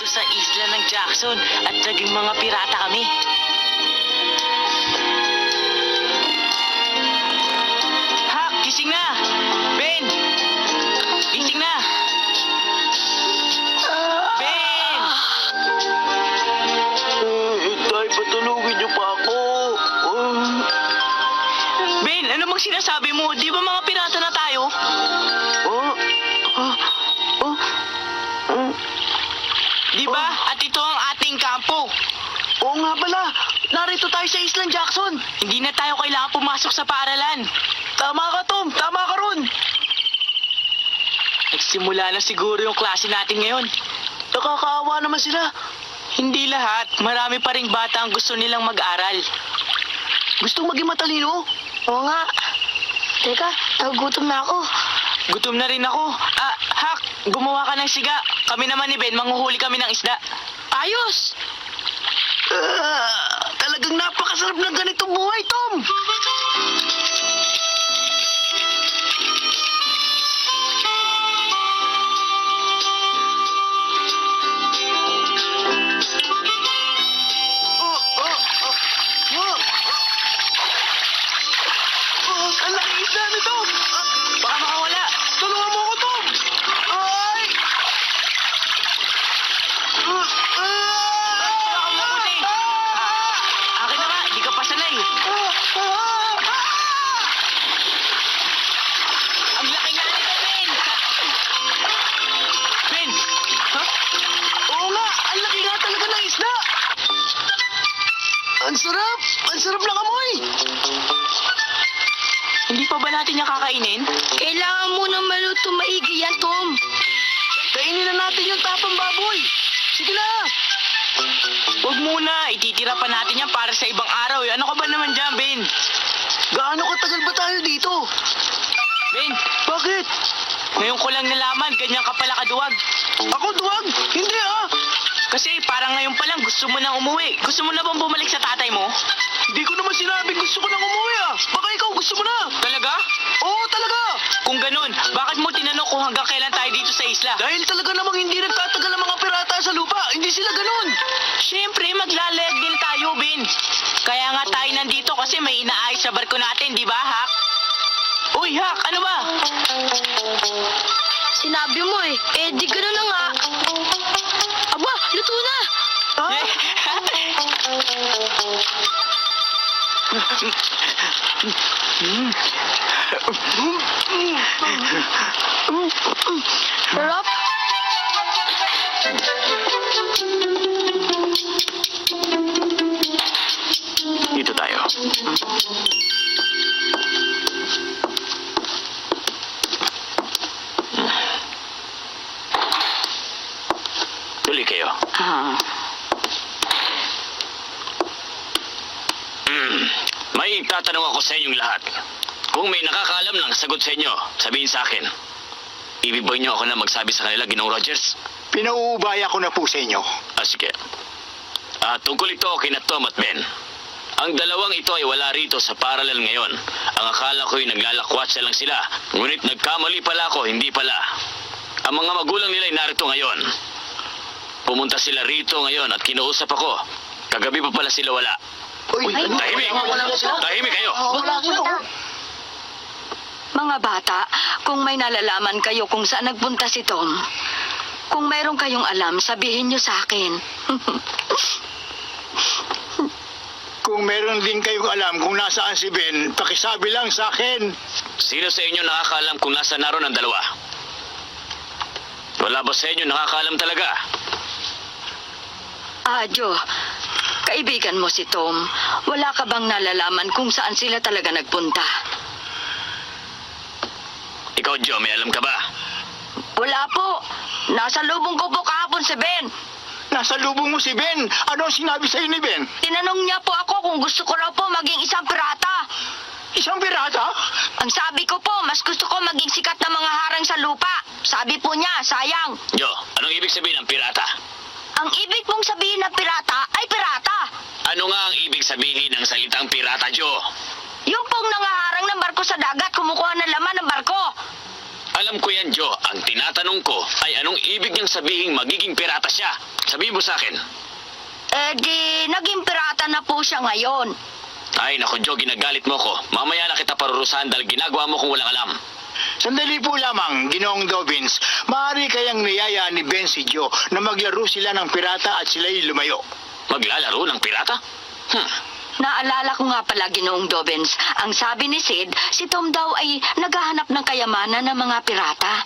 sa isla ng Jackson at naging mga pirata kami. Hak, gising na! Ben! Gising na! Ben! Tay, patulungin niyo pa ako. Ben, ano bang sinasabi mo? Di ba mga pirata na tayo? Di ba? At ito ang ating kampo. Oo nga pala, narito tayo sa Island Jackson. Hindi na tayo kailangan pumasok sa paaralan. Tama ka, Tom. Tama ka ron. Nagsimula na siguro yung klase natin ngayon. Nakakaawa naman sila. Hindi lahat. Marami pa ring bata ang gusto nilang mag-aral. Gustong maging matalino? Oo nga. Teka, nagugutom na ako. Gutom na rin ako. Hak, gumawa ka ng siga. Kami naman ni Ben, manghuhuli kami ng isda. Ayos! Talagang napakasarap ng ganitong buhay, Tom. Ang laki isda nito. Baka makawala. Tulungan mo ko, Tom. Ay! Baka mabuti. Akin na nga, di ka pa sanay. Ang laki nga nito, Ben. Ben! Ha? Oo nga, ang laki nga talaga ng isda. Ang sarap! Ang sarap ng amoy! Hindi pa ba natin niya kakainin? Kailangan mo na maluto maigi yan, Tom. Kainin na natin yung tapang baboy. Sige na! Huwag muna, ititira pa natin yan para sa ibang araw. Ano ka ba naman dyan, Ben? Gaano katagal ba tayo dito? Ben, Bakit? ngayon ko lang nalaman, ganyan ka pala kaduwag. Ako duwag? Hindi ah! Kasi parang ngayon pa lang gusto mo nang umuwi. Gusto mo na bang bumalik sa tatay mo? Hindi ko naman sinabing gusto ko nang umuwi ah! Baka ikaw gusto mo na! Talaga? Oo talaga! Kung ganun, bakit mo tinanong kung hanggang kailan tayo dito sa isla? Dahil talaga namang hindi nagtatagal ang mga pirata sa lupa. Hindi sila ganun. Siyempre, maglalayag din tayo, Ben. Kaya nga tayo nandito kasi may inaayos sa barko natin, di ba, Hak? Uy, Hak, ano ba? Sinabi mo eh. Eh, di ganun na nga. Aba, luto na. Sarap. Dito tayo. Tuloy kayo. May tatanong ako sa inyong lahat. Kung may nakakaalam ng sagot sa inyo, sabihin sa akin. Ibibigay niyo ako na magsabi sa kanila, Ginoong Rogers? Pinauubaya ko na po sa inyo. Sige. Tungkol ito kina Tom at Ben. Ang dalawang ito ay wala rito sa paralan ngayon. Ang akala ko'y naglalakwatsa lang sila. Ngunit nagkamali pala ako, hindi pala. Ang mga magulang nila ay narito ngayon. Pumunta sila rito ngayon at kinausap ako. Kagabi pa pala sila wala. Uy, Tahimik! Tahimik kayo! Mga bata, kung may nalalaman kayo kung saan nagpunta si Tom, kung mayroon kayong alam, sabihin niyo sa akin. Kung meron din kayong alam kung nasaan si Ben, pakisabi lang sa akin. Sino sa inyo nakakaalam kung nasa naroon ang dalawa? Wala ba sa inyo nakakaalam talaga? Jo, kaibigan mo si Tom. Wala ka bang nalalaman kung saan sila talaga nagpunta? Ikaw, Joe, may alam ka ba? Wala po. Nasa lubong ko po kahapon si Ben. Nasa lubong mo si Ben. Ano ang sinabi sa'yo ni Ben? Tinanong niya po ako kung gusto ko raw po maging isang pirata. Isang pirata? Ang sabi ko po, mas gusto ko maging sikat na mga harang sa lupa. Sabi po niya, sayang. Joe, anong ibig sabihin ng pirata? Ang ibig mong sabihin ng pirata ay pirata. Ano nga ang ibig sabihin ng salitang pirata, Joe? Yung pong nangaharang ng barko sa dagat, kumukuha ng laman ng barko. Alam ko yan, Joe. Ang tinatanong ko ay anong ibig niyang sabihin magiging pirata siya? Sabihin mo sa akin. Naging pirata na po siya ngayon. Ay, naku, Joe, ginagalit mo ko. Mamaya na kita parurusahan dahil ginagawa mo kung walang alam. Sandali po lamang, Ginoong Dobbins. Maaari kayang niyaya ni Ben si Joe na maglaro sila ng pirata at sila'y lumayo. Maglalaro ng pirata? Naalala ko nga pala, Ginoong Dobbins, ang sabi ni Sid, si Tom daw ay naghahanap ng kayamanan ng mga pirata.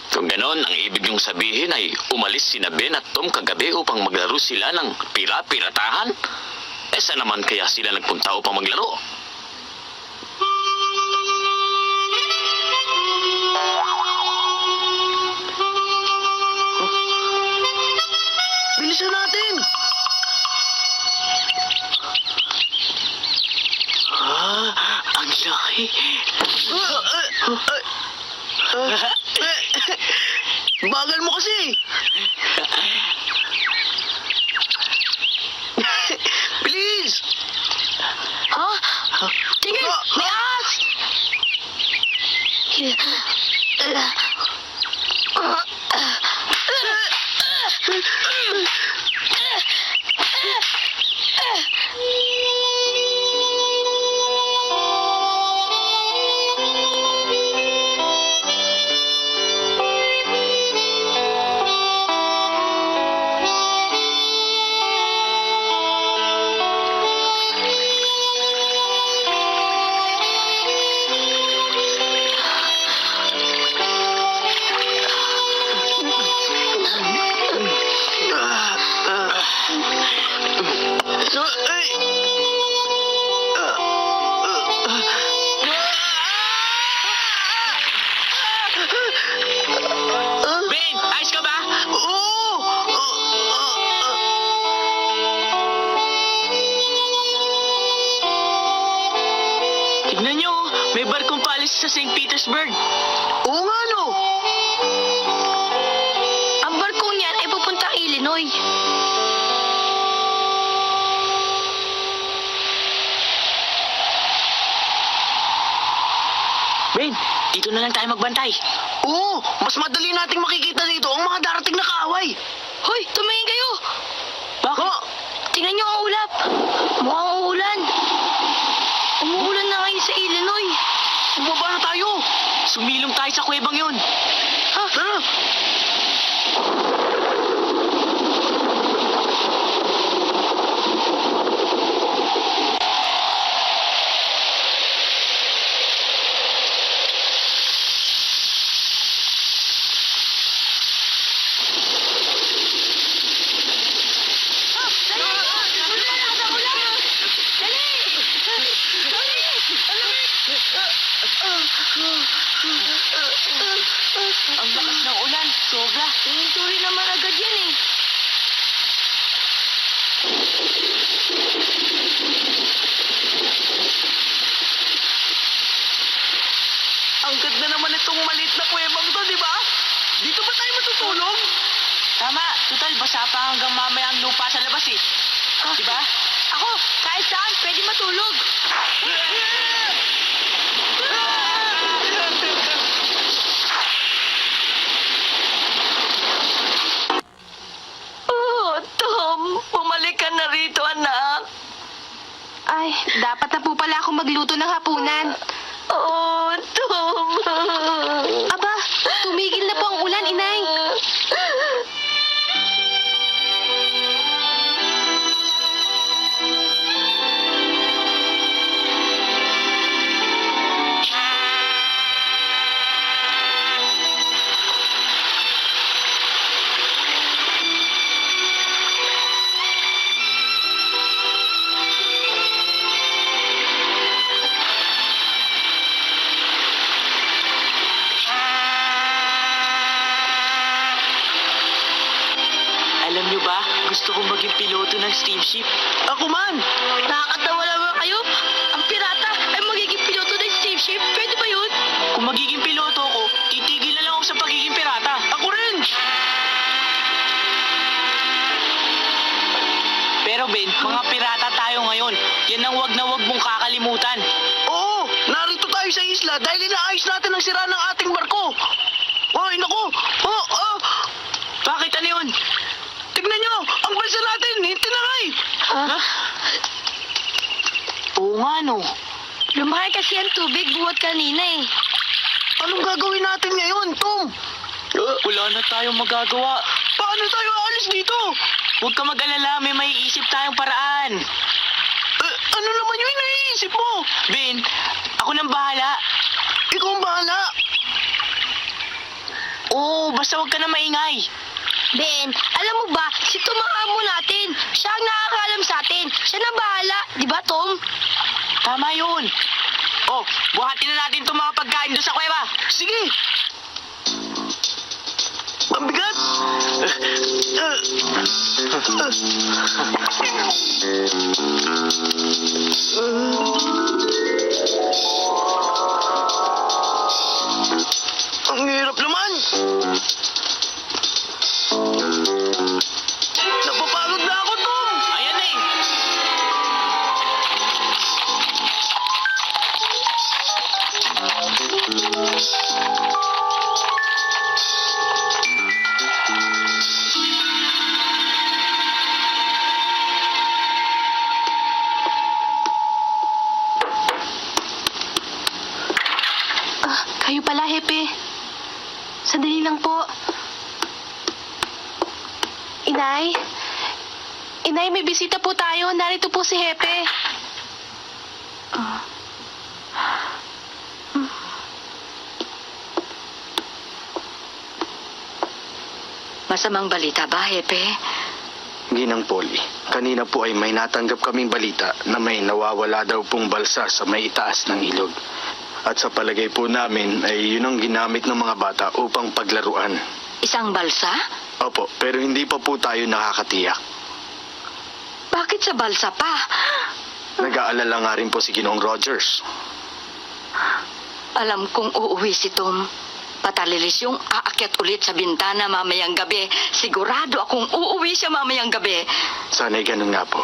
Kung ganon, ang ibig niyong sabihin ay umalis sina Ben at Tom kagabi upang maglaro sila ng piratahan? Saan naman kaya sila nagpunta upang maglaro? Bilisan natin! Ang laki. Bagal mo kasi! Bilis! Ha? Tingin! May ahas! Ben, ayos ka ba? Tignan nyo, may barkong paalis sa St. Petersburg. Oo nga, no? Ang barkong niyan ay pupuntang Illinois. Ben, dito na lang tayo magbantay. Oo, mas madali nating makikita dito ang mga darating na kaaway. Hoy, tumingin kayo! Bakit? Tingnan niyo ang ulap. Mukhang uulan. Umuulan na ngayon sa Illinois. Bumaba na tayo. Sumilong tayo sa kuwebang yun. Ha? Tara. Ang lakas ng ulan, sobra. Turi naman agad yan eh. Ang ganda naman itong maliit na kuwebang to, di ba? Dito ba tayo matutulog? Tama, total basa pa hanggang mamaya ang lupa sa labas eh. Di ba? Ako, kahit saan, pwede matulog. Oh, Tom, bumalik ka na rito, anak. Ay, dapat na po pala ako magluto ng hapunan. Oh, Tom. Aba, tumigil na po ang ulan, inay. Alam nyo ba, gusto kong maging piloto ng steamship. Ako man! Nakakatawa naman kayo. Ang pirata ay magiging piloto ng steamship. Pwede ba yun? Kung magiging piloto ako, titigil na lang ako sa pagiging pirata. Ako rin! Pero Ben, mga pirata tayo ngayon. Yan ang wag na wag mong kakalimutan. Oo, Narito tayo sa isla dahil inaayos natin ang sira ng ating barko. Ay, naku! Bakit ano yun? Tignan nyo! Ang balsa natin! Tinangay! Ah, Oo nga, no. lumaki kasi ang tubig buhat kanina eh. Anong gagawin natin ngayon, Tom? Wala na tayong magagawa. Paano tayo aalis dito? Huwag ka mag-alala, may maiisip tayong paraan. Ano naman yung naiisip mo? Ben, ako nang bahala. Ikaw ang bahala? Oo, basta huwag ka na maingay. Ben, alam mo ba, si Tom ang amo natin. Siya ang nakakaalam sa atin. Siya na bahala. Di ba, Tom? Tama yun. Oh, buhatin na natin itong mga pagkain doon sa kuweba. Sige. Ang bigat. Ang hirap naman. Napapagod na ako, Tom. Ayan eh. Kayo pala, Hepe. Sandali lang po. Inay? Inay, may bisita po tayo. Narito po si Hepe. Masamang balita ba, Hepe? Ginang Polly, kanina po ay may natanggap kaming balita na may nawawala daw pong balsa sa may itaas ng ilog. At sa palagay po namin ay yun ang ginamit ng mga bata upang paglaruan. Isang balsa? Opo, pero hindi pa po tayo nakakatiyak. Bakit sa balsa pa? Nag-aalala nga rin po si Ginoong Rogers. Alam kong uuwi si Tom. Patalilis yung aakyat ulit sa bintana mamayang gabi. Sigurado akong uuwi siya mamayang gabi. Sana'y ganun nga po.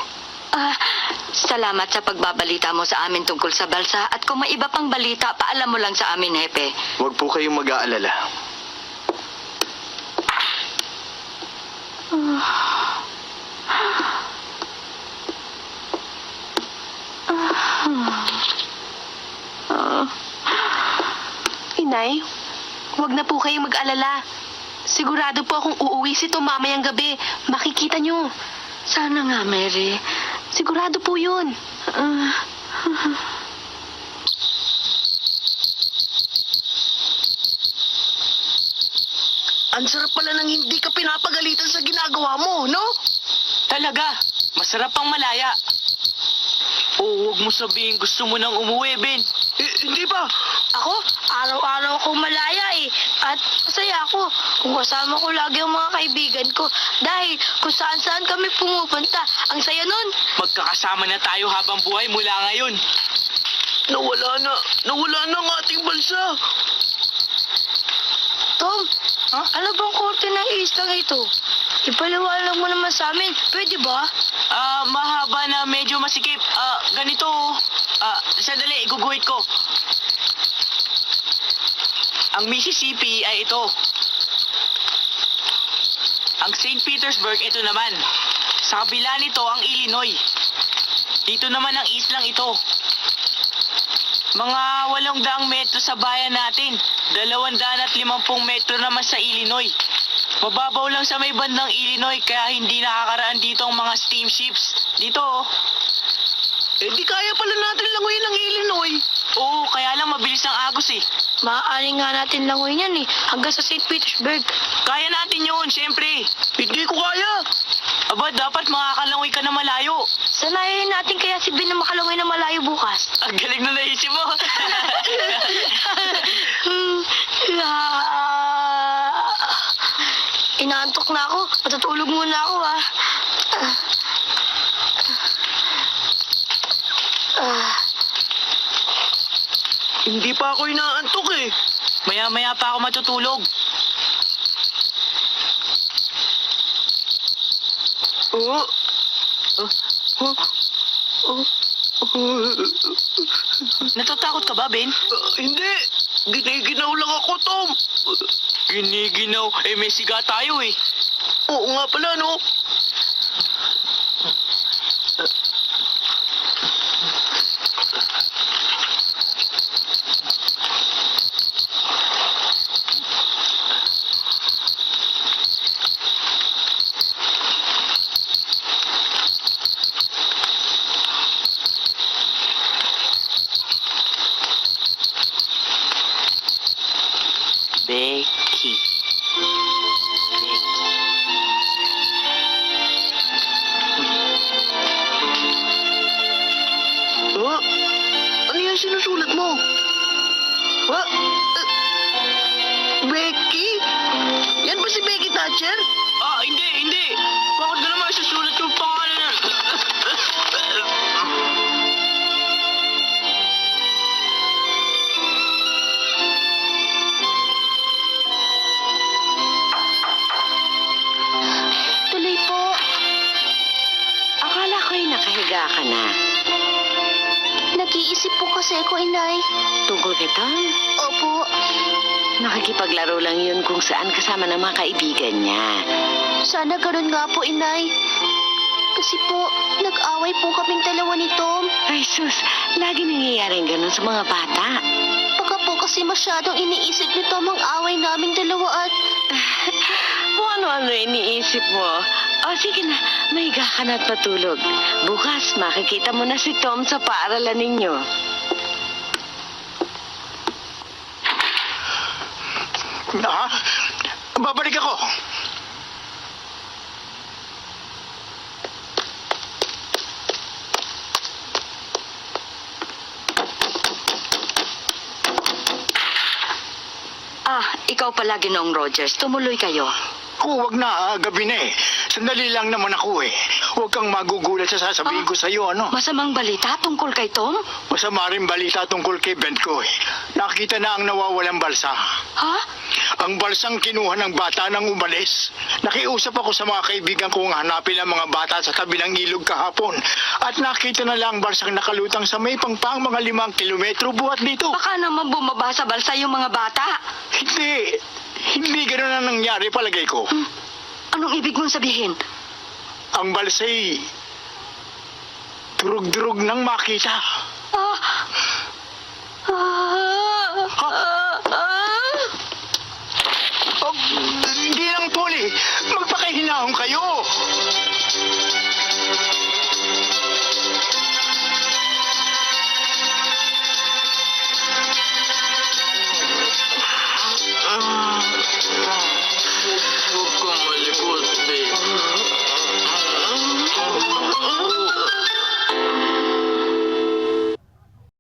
Salamat sa pagbabalita mo sa amin tungkol sa balsa. At kung may iba pang balita, paalam mo lang sa amin, Hepe. Huwag po kayong mag-aalala. Inay, huwag na po kayong mag-alala. Sigurado po akong uuwi si Tom mamayang gabi. Makikita nyo. Sana nga, Mary. Sigurado po yun. Ang sarap pala nang hindi ka pinapagalitan sa ginagawa mo, no? Talaga, masarap ang malaya. Oh, huwag mo sabihin gusto mo nang umuwi, Ben. Hindi ba? Ako, araw-araw akong malaya eh. At masaya ako kung kasama ko lagi ang mga kaibigan ko. Dahil kung saan-saan kami pumupunta, ang saya nun. Magkakasama na tayo habang buhay mula ngayon. Nawala na ang ating balsa. Tom, ano bang korte ng islang ito? Ipaliwanag mo naman sa amin. Pwede ba? Mahaba na medyo masikip. Ganito. Sandali, iguguhit ko. Ang Mississippi ay ito. Ang St. Petersburg, ito naman. Sa kabila nito, ang Illinois. Dito naman ang islang ito. Mga 800 metro sa bayan natin. 250 metro naman sa Illinois. Mababaw lang sa may bandang Illinois kaya hindi nakakaraan dito ang mga steamships. Dito oh. Di kaya pala natin langoyin ang Illinois. Oo, kaya lang mabilis ang agos eh. Maaari nga natin langoy yan eh. Hanggang sa St. Petersburg. Kaya natin yun, siyempre. Hindi ko kaya. Aba, dapat makakalangoy ka na malayo. Sanayin natin kaya si Ben na makalangoy na malayo bukas. Ang galing na naisip mo. Inaantok na ako. Matutulog muna ako ah. Hindi pa ako inaantok eh. Maya-maya pa ako matutulog. Natatakot ka ba, Ben? Hindi. Giniginaw lang ako, Tom. Giniginaw. May siga tayo eh. Oo nga pala, no? Becky. Ha? Ano yan sinusulat mo? Ha? Becky? Yan ba si Becky Thatcher? Hindi. Bakit ka naman susulat yung pangalan? Tuloy po. Akala ko'y nakahiga ka na. Nag-iisip po kasi ako, Inay. Tungkol kay Tom? Opo. Nakikipaglaro lang yun kung saan kasama ng mga kaibigan niya. Sana ganun nga po, Inay. Kasi po, nag-away po kaming dalawa ni Tom. Ay, sus, lagi nangyayaring ganun sa mga bata. Baka po kasi masyadong iniisip ni Tom ang away naming dalawa at... Kung ano-ano iniisip mo. O, sige na, mahiga ka na at patulog. Bukas, makikita mo na si Tom sa paaralan ninyo. Ha? Babalik ako. Ikaw pala, Ginoong Rogers. Tumuloy kayo. Wag na, gabi na eh. Sandali lang naman ako eh. Huwag kang magugulat sa sasabihin ko sa'yo, ano? Masamang balita tungkol kay Tom? Masama rin balita tungkol kay Ben ko eh. Nakita na ang nawawalang balsa. Ha? Ang balsang kinuha ng bata nang umalis. Nakiusap ako sa mga kaibigan kong hanapin ang mga bata sa tabi ng ilog kahapon. At nakita na lang ang balsang nakalutang sa may pangpang mga 5 kilometro buhat dito. Baka naman bumaba sa balsa yung mga bata. Hindi ganun ang nangyari palagay ko. Anong ibig mong sabihin? Ang balsa'y durug-durug nang makita. Hindi lang, Polly. Magpakahinahon kayo.